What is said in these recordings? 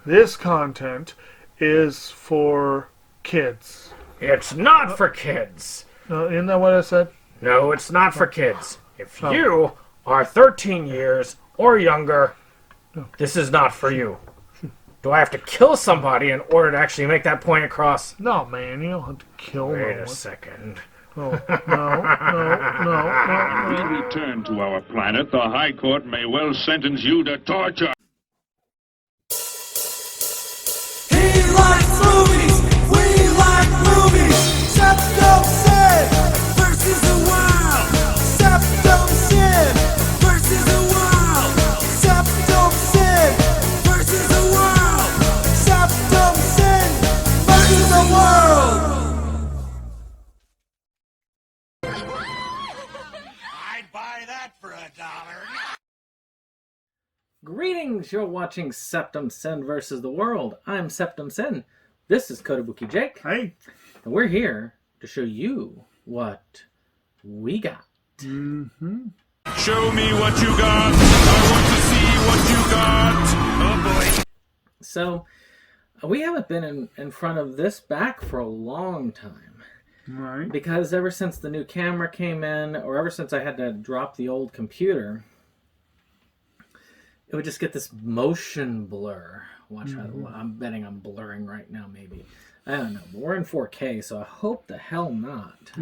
this content is for kids. It's not for kids. Isn't that what I said? No, it's not for kids. If you are 13 years or younger, this is not for you. Do I have to kill somebody in order to actually make that point across? No, man, you don't have to kill Wait no a one. second. No. When we return to our planet, the High Court may well sentence you to torture. He likes movies, we like movies. SeptumSin versus the world. SeptumSin versus the world. SeptumSin versus the world. SeptumSin versus the world. I'd buy that for $1. Greetings, you're watching SeptumSin versus the world. I'm SeptumSin. This is Kotobukijake. Hey. And we're here to show you what we got. Mm-hmm. Show me what you got. I want to see what you got. Oh boy. So, we haven't been in front of this back for a long time. Right. Because ever since the new camera came in, or ever since I had to drop the old computer, it would just get this motion blur. Watch, I'm betting I'm blurring right now, maybe. I don't know. But we're in 4K, so I hope the hell not.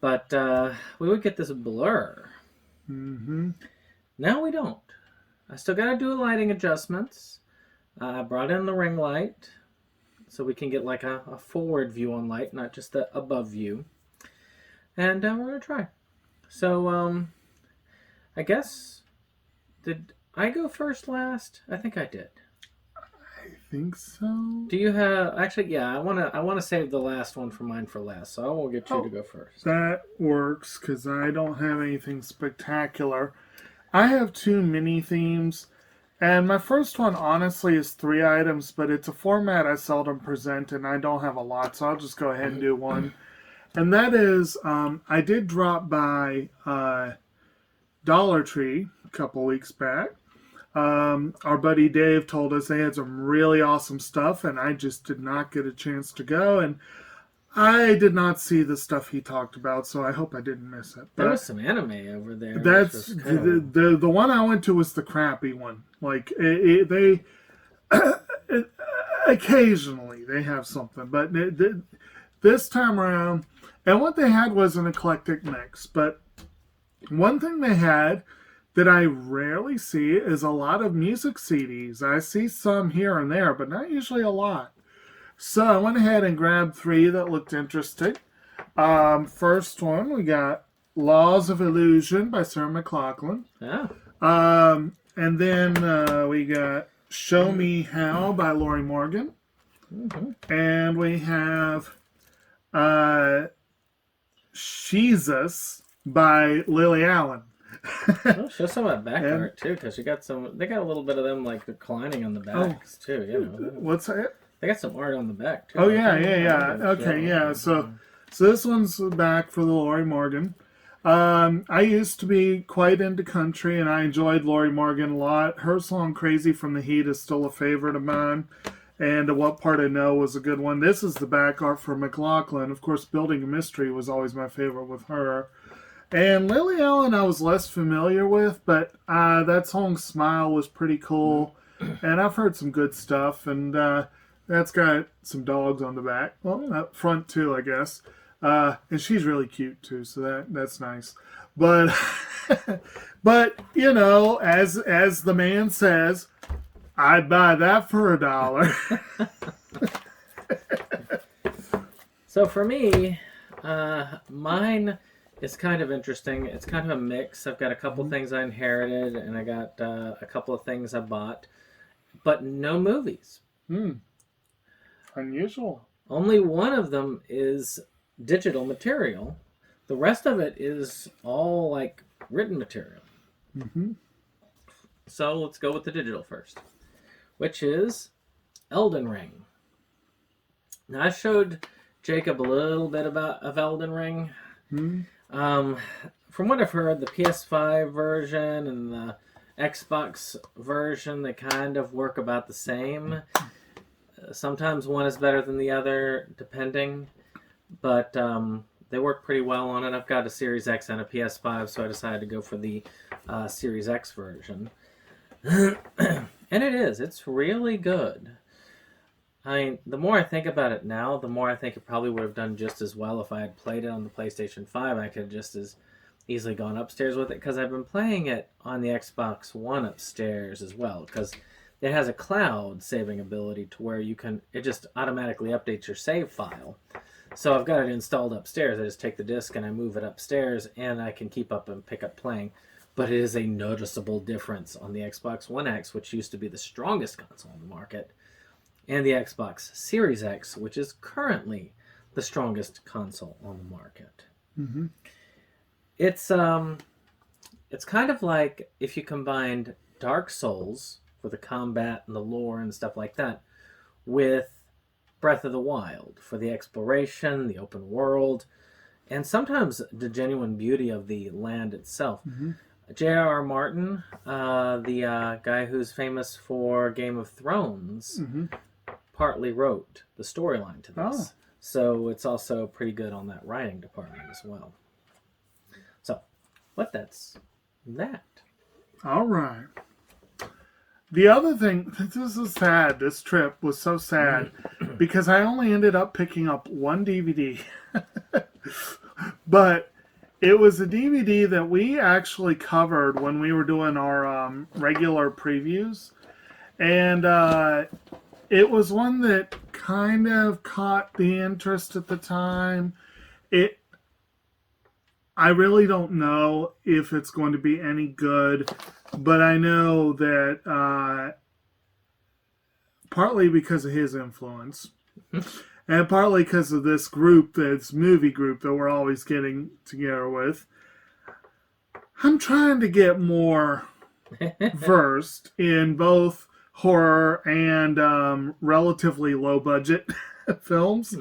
But we would get this blur. Mm-hmm. Now we don't. I still got to do lighting adjustments. I brought in the ring light so we can get like a forward view on light, not just the above view. And we're going to try. So, I guess, did I go first last? I think I did. I think so. Do you have... Actually, yeah, I want to save the last one for mine for last, so I will get you to go first. That works, because I don't have anything spectacular. I have 2 mini themes, and my first one, honestly, is 3 items, but it's a format I seldom present, and I don't have a lot, so I'll just go ahead and do one. And that is, I did drop by Dollar Tree a couple weeks back. Our buddy Dave told us they had some really awesome stuff, and I just did not get a chance to go, and I did not see the stuff he talked about, so I hope I didn't miss it. There was some anime over there. That's the one I went to was the crappy one. Like they occasionally they have something, but this time around, and what they had was an eclectic mix. But one thing they had that I rarely see is a lot of music CDs. I see some here and there, but not usually a lot. So I went ahead and grabbed 3 that looked interesting. First one, we got Laws of Illusion by Sir Mclachlan. Yeah. And then we got Show Me How by Lori Morgan. Mm-hmm. And we have Jesus by Lily Allen. Oh, show some of that back art too, because you got some. They got a little bit of them like reclining on the backs too. You know, What's that? they got some art on the back too. Oh yeah. Okay, yeah. So this one's back for the Lori Morgan. I used to be quite into country, and I enjoyed Lori Morgan a lot. Her song "Crazy from the Heat" is still a favorite of mine, and "What Part I Know" was a good one. This is the back art for Mclachlan. Of course, "Building a Mystery" was always my favorite with her. And Lily Allen I was less familiar with, but that song "Smile" was pretty cool. And I've heard some good stuff, and that's got some dogs on the back. Well, up front too, I guess. And she's really cute too, so that's nice. But but you know, as the man says, I'd buy that for $1. So for me, mine is kind of interesting. It's kind of a mix. I've got a couple things I inherited, and I got a couple of things I bought, but no movies. Unusual. Only one of them is digital material. The rest of it is all like written material. Mm-hmm. So let's go with the digital first, which is Elden Ring. Now I showed Jacob a little bit of Elden Ring. Mm-hmm. From what I've heard, the PS5 version and Xbox version, they kind of work about the same. Sometimes one is better than the other, depending. But they work pretty well on it. I've got a Series X and a PS5, so I decided to go for the Series X version. And it's really good. I mean, the more I think about it now, the more I think it probably would have done just as well if I had played it on the PlayStation 5. I could have just as easily gone upstairs with it, because I've been playing it on the Xbox One upstairs as well, because it has a cloud saving ability to where it just automatically updates your save file. So I've got it installed upstairs. I just take the disc and I move it upstairs, and I can keep up and pick up playing. But it is a noticeable difference on the Xbox One X, which used to be the strongest console on the market, and the Xbox Series X, which is currently the strongest console on the market. Mm-hmm. It's kind of like if you combined Dark Souls for the combat and the lore and stuff like that with Breath of the Wild for the exploration, the open world, and sometimes the genuine beauty of the land itself. Mm-hmm. J.R.R. Martin, the guy who's famous for Game of Thrones, Mm-hmm. partly wrote the storyline to this. Oh. So it's also pretty good on that writing department as well. So, but that's that. All right. The other thing, this is sad. This trip was so sad because I only ended up picking up one DVD. But it was a DVD that we actually covered when we were doing our regular previews. And it was one that kind of caught the interest at the time. I really don't know if it's going to be any good, but I know that partly because of his influence, and partly because of this movie group that we're always getting together with, I'm trying to get more versed in both horror and relatively low budget films.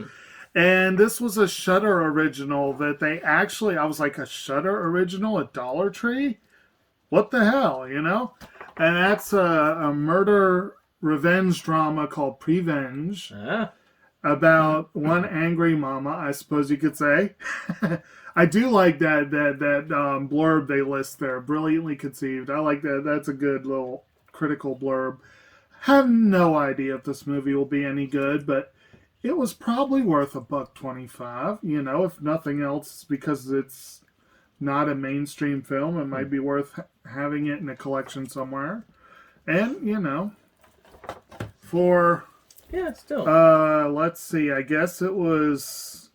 And this was a Shudder original that they actually, I was like, a Shudder original at Dollar Tree? What the hell, you know? And that's a murder revenge drama called Prevenge about one angry mama, I suppose you could say. I do like that blurb they list there, brilliantly conceived. I like that. That's a good little critical blurb. Have no idea if this movie will be any good, but it was probably worth $1.25, you know, if nothing else, because it's not a mainstream film. It might be worth having it in a collection somewhere. And, you know, for... Yeah, still. let's see, I guess it was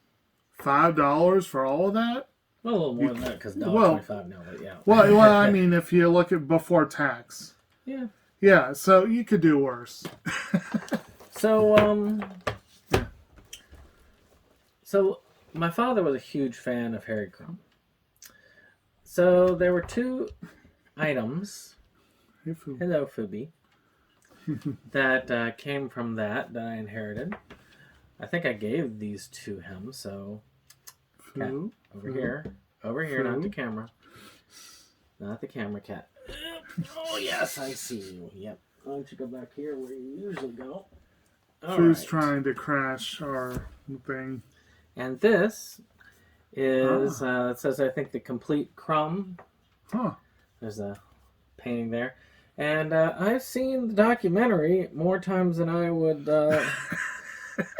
$5 for all of that? Well, a little more than that, because $1.25 now, but yeah. Well, I mean, if you look at before tax. Yeah. Yeah, so you could do worse. So my father was a huge fan of Harry Crumb. So there were two items, Hey, Fu. hello Phoebe, that came from that I inherited. I think I gave these to him, so cat, Fu. over here, not the camera. Not the camera, cat. Oh yes, I see you. Yep. Why don't you go back here where you usually go? Fu's trying to crash our thing. And this is, it says, I think, the complete Crumb. Huh. There's a painting there. And I've seen the documentary more times than I would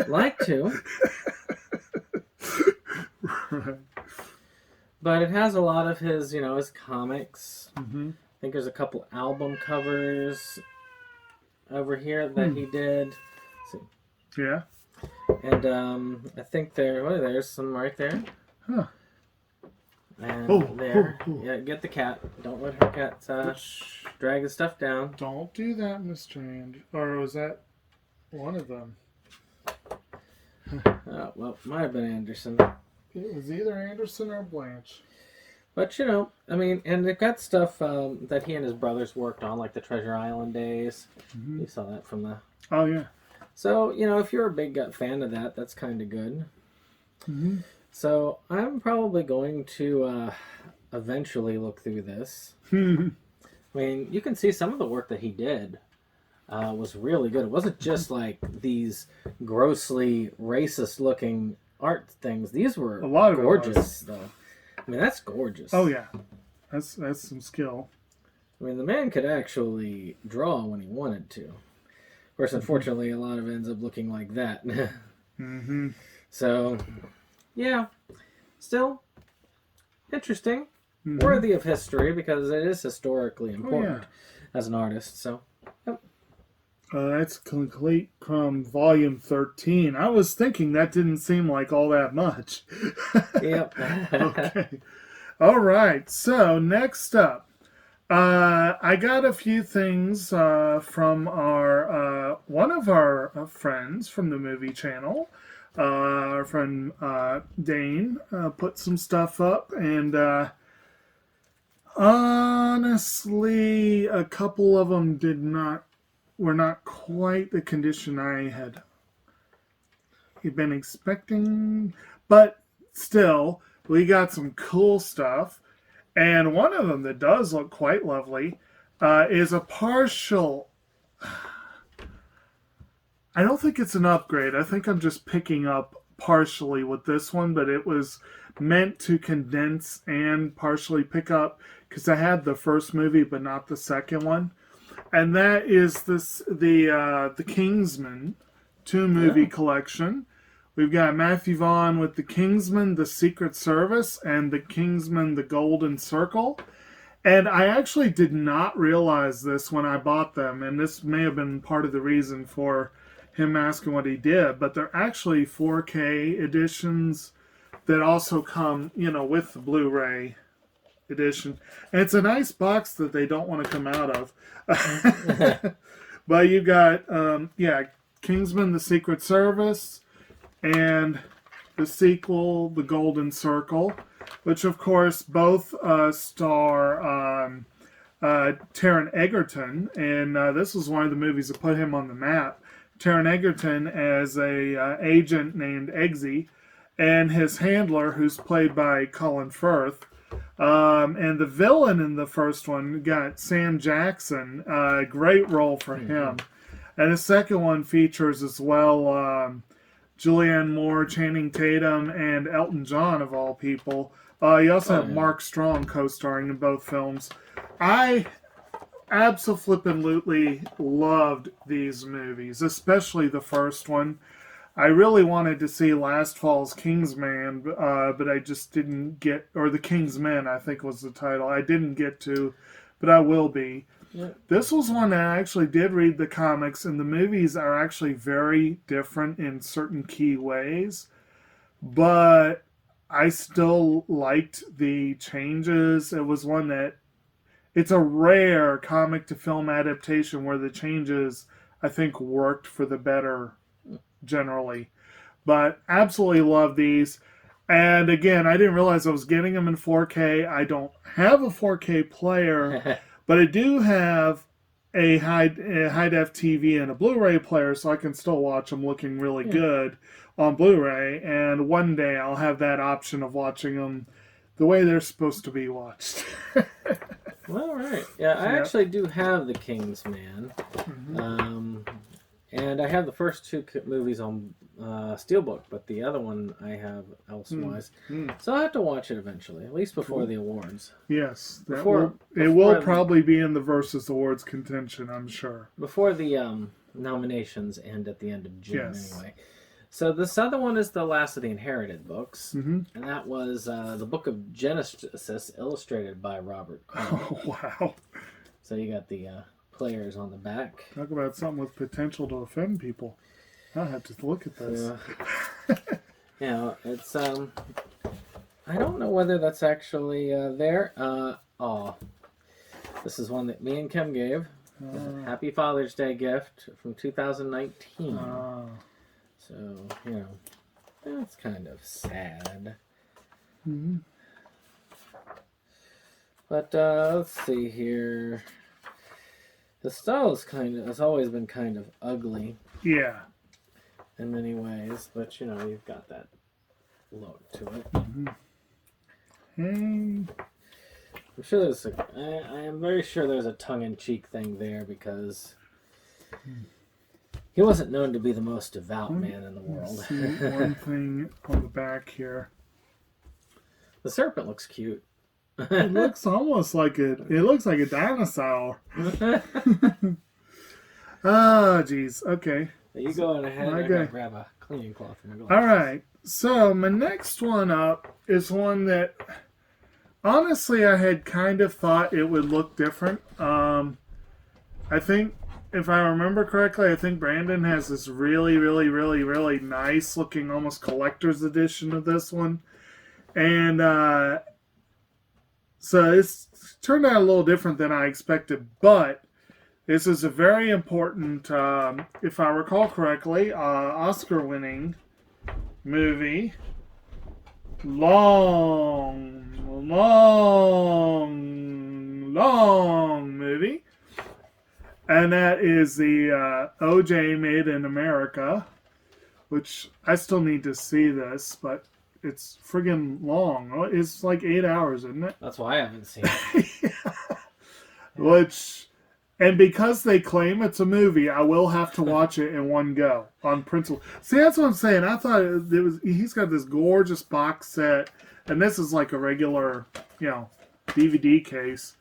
like to. Right. But it has a lot of his, his comics. Mm-hmm. I think there's a couple album covers over here that he did. Let's see. Yeah. And I think there's some right there. Huh. And there. Yeah, get the cat. Don't let her cat drag the stuff down. Don't do that, Mr. And. Or was that one of them? Oh, well, might have been Anderson. It was either Anderson or Blanche. But, and they've got stuff that he and his brothers worked on, like the Treasure Island days. Mm-hmm. You saw that from the... Oh, yeah. So, if you're a big fan of that, that's kind of good. Mm-hmm. So, I'm probably going to eventually look through this. I mean, you can see some of the work that he did was really good. It wasn't just like these grossly racist-looking art things. These were A lot of it gorgeous, though. I mean, that's gorgeous. Oh yeah, that's some skill. I mean, the man could actually draw when he wanted to. Of course, unfortunately, a lot of it ends up looking like that. Mm-hmm. So, yeah, still interesting, Mm-hmm. worthy of history because it is historically important as an artist. So, yep. That's complete from volume 13. I was thinking that didn't seem like all that much. Yep. Okay. All right. So next up, I got a few things from our one of our friends from the movie channel. Our friend Dane put some stuff up, and honestly, a couple of them were not quite the condition I had been expecting, but still, we got some cool stuff. And one of them that does look quite lovely is a partial. I don't think it's an upgrade. I think I'm just picking up partially with this one, but it was meant to condense and partially pick up because I had the first movie, but not the second one. And that is the Kingsman 2-movie collection. We've got Matthew Vaughn with the Kingsman, the Secret Service, and the Kingsman, the Golden Circle. And I actually did not realize this when I bought them, and this may have been part of the reason for him asking what he did, but they're actually 4K editions that also come, with the Blu-ray edition. And it's a nice box that they don't want to come out of. But you got, Kingsman, the Secret Service, and the sequel, The Golden Circle, which of course both star Taron Egerton, and this was one of the movies that put him on the map. Taron Egerton as a agent named Eggsy, and his handler, who's played by Colin Firth. And the villain in the first one got Sam Jackson, a great role for him. And the second one features as well Julianne Moore, Channing Tatum, and Elton John, of all people. You also have Mark Strong co-starring in both films. I absolutely loved these movies, especially the first one. I really wanted to see last fall's Kingsman, but I just didn't get, or the Kingsmen, I think was the title. I didn't get to, but I will be. Yep. This was one that I actually did read the comics, and the movies are actually very different in certain key ways, but I still liked the changes. It was one that, it's a rare comic to film adaptation where the changes, I think, worked for the better generally. But absolutely love these. And again, I didn't realize I was getting them in 4K. I don't have a 4K player, but I do have a high def TV and a Blu-ray player, so I can still watch them looking really good on Blu-ray. And one day I'll have that option of watching them the way they're supposed to be watched. Well, right. Yeah, I actually do have the Kingsman. And I have the first two movies on Steelbook, but the other one I have elsewise. So I'll have to watch it eventually, at least before the awards. Yes. Before it will probably be in the Versus Awards contention, I'm sure. Before the nominations end at the end of June, anyway. So this other one is the last of the Inherited books, and that was the Book of Genesis, illustrated by Robert Crumb. Oh, wow. So you got the players on the back. Talk about something with potential to offend people. I'll have to look at this. It's I don't know whether that's actually there. This is one that me and Kim gave. Happy Father's Day gift from 2019. So, that's kind of sad. But let's see here. The style has always been kind of ugly. Yeah. In many ways, but you've got that look to it. I'm sure there's I am very sure there's a tongue-in-cheek thing there because he wasn't known to be the most devout man in the world. See one thing on the back here. The serpent looks cute. It looks almost like it looks like a dinosaur. Oh, geez. Okay. You go on ahead. I Okay. gotta grab a cleaning cloth from my glasses. All right. So my next one up is one that honestly I had kind of thought it would look different. I think if I remember correctly, I think Brandon has this really, really, really, really nice looking almost collector's edition of this one. And so it's turned out a little different than I expected, but this is a very important, if I recall correctly, Oscar-winning movie. Long movie. And that is the O.J. Made in America, which I still need to see this, but it's friggin' long. It's like 8 hours, isn't it? That's why I haven't seen it. Which, and because they claim it's a movie, I will have to watch it in one go on principle. See, that's what I'm saying. I thought it was. He's got this gorgeous box set, and this is like a regular, DVD case.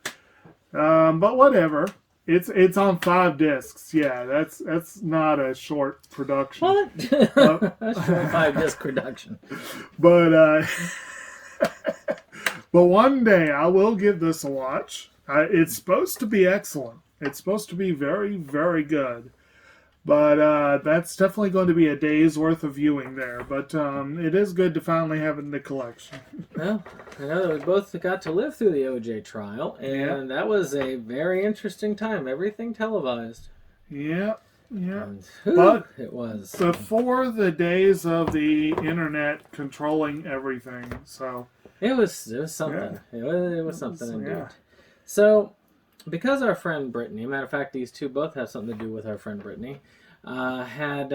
But whatever. It's on 5 discs. Yeah, that's not a short production. What? A short 5-disc production. But but one day I will give this a watch. It's supposed to be excellent. It's supposed to be very, very good. But that's definitely going to be a day's worth of viewing there. But it is good to finally have it in the collection. Well, I know that we both got to live through the OJ trial, and that was a very interesting time. Everything televised. Yeah. And, But it was. before the days of the internet controlling everything. So It was something. Yeah. It was something indeed. Yeah. So, because our friend Brittany, matter of fact, these two both have something to do with our friend Brittany, had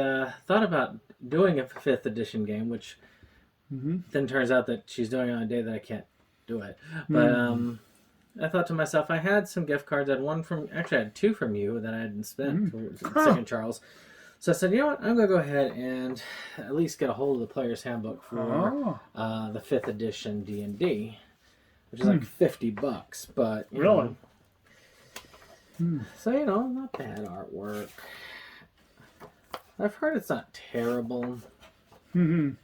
thought about doing a 5th edition game, which then turns out that she's doing it on a day that I can't do it. But I thought to myself, I had some gift cards. I had 2 from you that I hadn't spent for Second Charles. So I said, you know what, I'm going to go ahead and at least get a hold of the Player's Handbook for the 5th edition D&D, which is like $50, but you know. So, not bad artwork. I've heard it's not terrible. I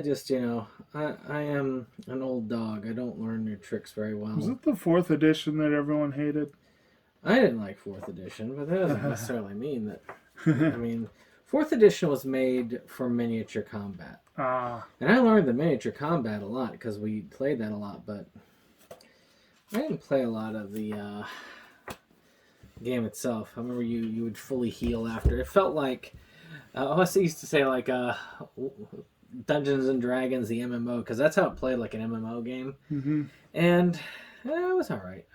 just, I am an old dog. I don't learn new tricks very well. Was it the 4th edition that everyone hated? I didn't like 4th edition, but that doesn't necessarily mean that. I mean, 4th edition was made for miniature combat. And I learned the miniature combat a lot because we played that a lot, but I didn't play a lot of the game itself. I remember you would fully heal after. It felt like, I used to say like Dungeons and Dragons, the MMO, because that's how it played, like an MMO game. And it was all right.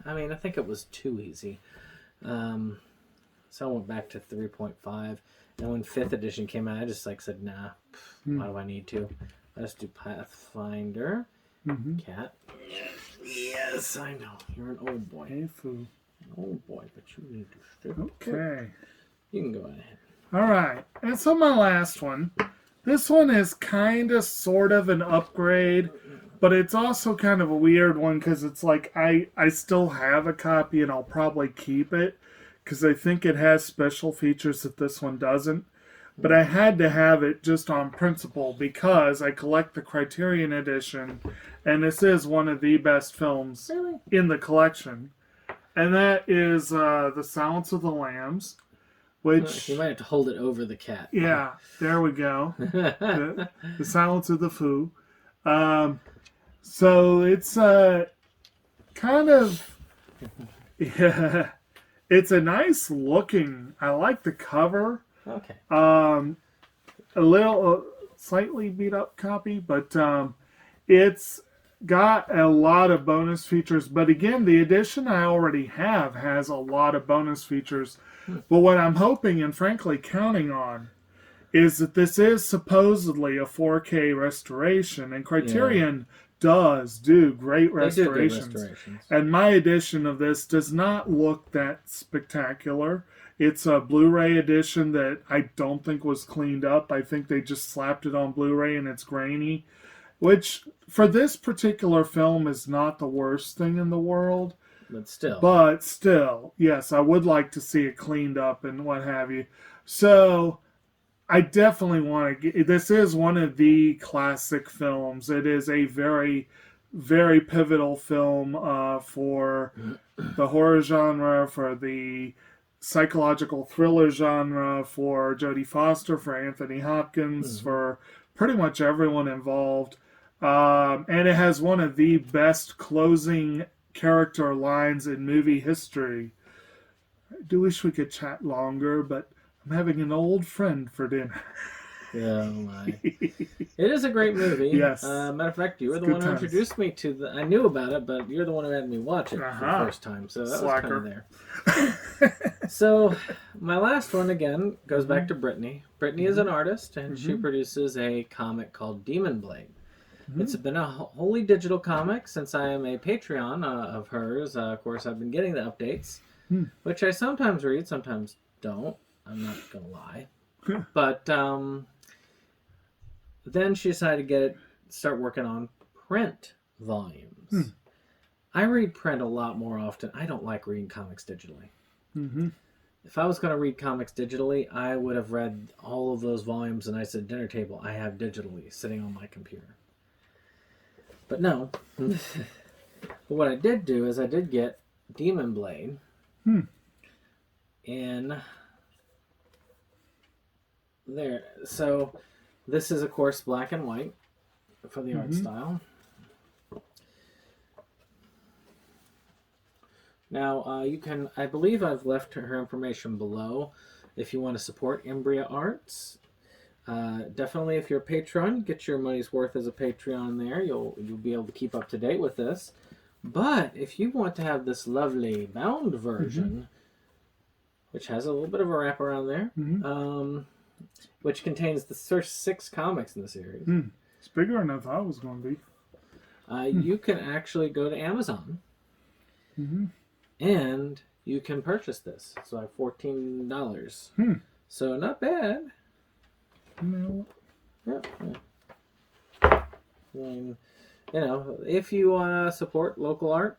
I mean, I think it was too easy. So I went back to 3.5. And when 5th edition came out, I just said, nah, why do I need to? I just do Pathfinder. Cat. Yes, I know. You're an old boy. Hey, Foo. An old boy, but you need to stick. Okay. You can go ahead. All right. And so my last one. This one is kind of sort of an upgrade, but it's also kind of a weird one because it's like I still have a copy and I'll probably keep it because I think it has special features that this one doesn't. But I had to have it just on principle because I collect the Criterion edition, and this is one of the best films in the collection. And that is The Silence of the Lambs, which... You might have to hold it over the cat. Yeah, there we go. the Silence of the Foo. So it's kind of... Yeah, it's a nice looking... I like the cover. Okay. A little slightly beat up copy, but it's got a lot of bonus features. But again, the edition I already have has a lot of bonus features. But what I'm hoping and frankly counting on is that this is supposedly a 4K restoration, and Criterion does do great They do good restorations. restorations. And my edition of this does not look that spectacular. It's a Blu-ray edition that I don't think was cleaned up. I think they just slapped it on Blu-ray and it's grainy, which for this particular film is not the worst thing in the world. But still, yes, I would like to see it cleaned up and what have you. So I definitely want to get, this is one of the classic films. It is a very, very pivotal film for the horror genre, for the psychological thriller genre, for Jodie Foster, for Anthony Hopkins, for pretty much everyone involved. And it has one of the best closing character lines in movie history. I do wish we could chat longer, but I'm having an old friend for dinner. Oh my! It is a great movie. Yes. Matter of fact, you were the good one who times. introduced me to the. I knew about it, but you're the one who had me watch it for the first time, so that Slacker. was kind of there. So my last one again goes back to Brittany. Brittany is an artist, and she produces a comic called Demon Blade. It's been a wholly digital comic since I am a Patreon of hers. Of course, I've been getting the updates, which I sometimes read, sometimes don't. I'm not going to lie. But then she decided to start working on print volumes. I read print a lot more often. I don't like reading comics digitally. If I was going to read comics digitally, I would have read all of those volumes and I said dinner table I have digitally sitting on my computer. But no. But what I did do is I did get Demon Blade in there. So this is, of course, black and white for the art style. Now, you can, I believe I've left her information below if you want to support Embrya Arts. Definitely, if you're a Patreon, you get your money's worth as a Patreon there. You'll be able to keep up to date with this. But if you want to have this lovely bound version, which has a little bit of a wraparound there, which contains the first 6 comics in the series, It's bigger than I thought it was going to be. you can actually go to Amazon and you can purchase this. It's like $14. So not bad. No. Yeah. I mean, you know, if you want to support local art,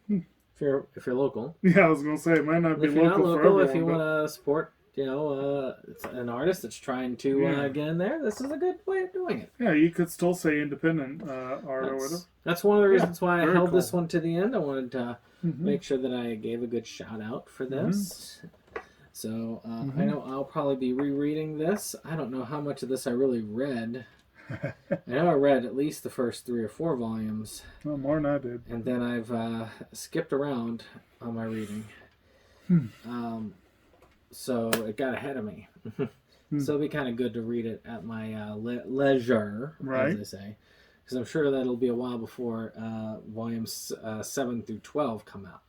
if you're local. Yeah, I was going to say, it might not be If you're not local for local, everyone. if you but- want to support, you know, it's an artist that's trying to get in there, this is a good way of doing it. Yeah, you could still say independent art or whatever. That's one of the reasons why I very held cool. this one to the end. I wanted to make sure that I gave a good shout out for this. So I know I'll probably be rereading this. I don't know how much of this I really read. I know I read at least the first 3 or 4 volumes. Well, more than I did. And then I've skipped around on my reading. So it got ahead of me. So it'll be kind of good to read it at my leisure, Right. as they say. Because I'm sure that'll be a while before volumes 7 through 12 come out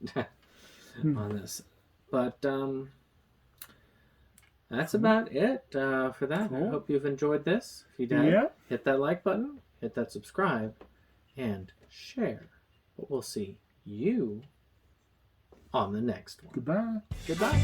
on this. But that's about it for that. Cool. I hope you've enjoyed this. If you did, Yeah. hit that like button, hit that subscribe, and share. But we'll see you on the next one. Goodbye. Goodbye.